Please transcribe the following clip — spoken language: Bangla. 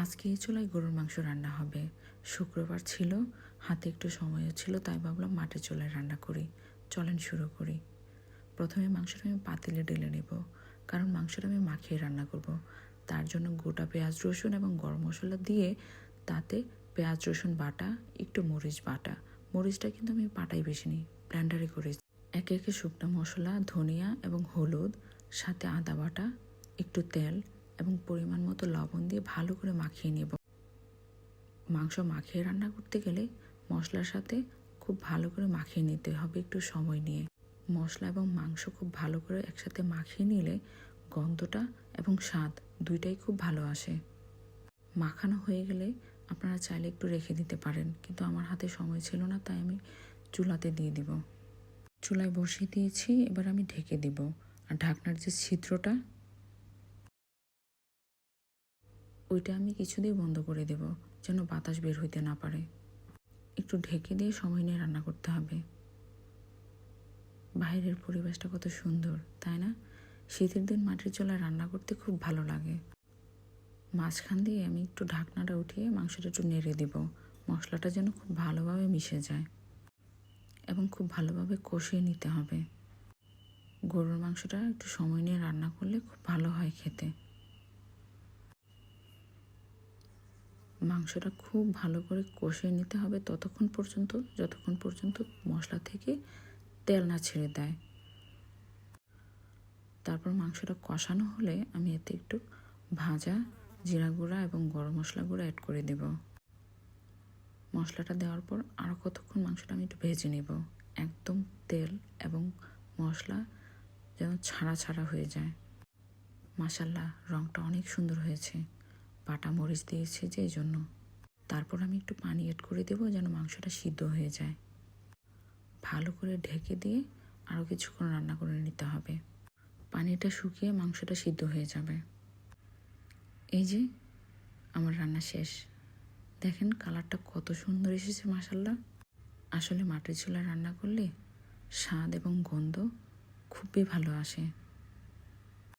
আজকে এই চুলায় গরুর মাংস রান্না হবে। শুক্রবার ছিল, হাতে একটু সময়ও ছিল, তাই ভাবলাম মাটির চুলায় রান্না করি। চলেন শুরু করি। প্রথমে মাংসটা আমি পাতিলে ঢেলে নেব, কারণ মাংসটা আমি মাখিয়ে রান্না করব। তার জন্য গোটা পেঁয়াজ রসুন এবং গরম মশলা দিয়ে তাতে পেঁয়াজ রসুন বাটা, একটু মরিচ বাটা। মরিচটা কিন্তু আমি বাটাই বেশি নিই, ব্লেন্ডারে করেছি। একে একে শুকনো মশলা, ধনিয়া এবং হলুদ, সাথে আদা বাটা, একটু তেল এবং পরিমাণ মতো লবণ দিয়ে ভালো করে মাখিয়ে নেব। মাংস মাখিয়ে রান্না করতে গেলে মশলার সাথে খুব ভালো করে মাখিয়ে নিতে হবে একটু সময় নিয়ে। মশলা এবং মাংস খুব ভালো করে একসাথে মাখিয়ে নিলে গন্ধটা এবং স্বাদ দুইটাই খুব ভালো আসে। মাখানো হয়ে গেলে আপনারা চাইলে একটু রেখে দিতে পারেন, কিন্তু আমার হাতে সময় ছিল না, তাই আমি চুলাতে দিয়ে দিব। চুলায় বসিয়ে দিয়েছি, এবার আমি ঢেকে দিব। আর ঢাকনার যে ছিদ্রটা, ওইটা আমি কিছু দিয়ে বন্ধ করে দেব, যেন বাতাস বের হইতে না পারে। একটু ঢেকে দিয়ে সময় নিয়ে রান্না করতে হবে। বাইরের পরিবেশটা কত সুন্দর, তাই না? শীতের দিন মাটির চুলায় রান্না করতে খুব ভালো লাগে। মাঝখান দিয়ে আমি একটু ঢাকনাটা উঠিয়ে মাংসটা একটু নেড়ে দিব, মশলাটা যেন খুব ভালোভাবে মিশে যায় এবং খুব ভালোভাবে কষিয়ে নিতে হবে। গরুর মাংসটা একটু সময় নিয়ে রান্না করলে খুব ভালো হয় খেতে। মাংসটা খুব ভালো করে কষিয়ে নিতে হবে যতক্ষণ পর্যন্ত মশলা থেকে তেল না ছেড়ে দেয়। তারপর মাংসটা কষানো হলে আমি এতে একটু ভাজা জিরা গুঁড়া এবং গরম মশলা গুঁড়া অ্যাড করে দেব। মশলাটা দেওয়ার পর আরও কতক্ষণ মাংসটা আমি একটু ভেজে নেব, একদম তেল এবং মশলা যেন ছাড়া ছাড়া হয়ে যায়। মাশাআল্লাহ, রঙটা অনেক সুন্দর হয়েছে। বাটা মরিচ দিয়েছে যে, এই জন্য। তারপর আমি একটু পানি অ্যাড করে দেবো যেন মাংসটা সিদ্ধ হয়ে যায়। ভালো করে ঢেকে দিয়ে আরও কিছুক্ষণ রান্না করে নিতে হবে। পানিটা শুকিয়ে মাংসটা সিদ্ধ হয়ে যাবে। এই যে আমার রান্না শেষ। দেখেন কালারটা কত সুন্দর এসেছে, মাশাআল্লাহ। আসলে মাটির চুলায় রান্না করলে স্বাদ এবং গন্ধ খুবই ভালো আসে।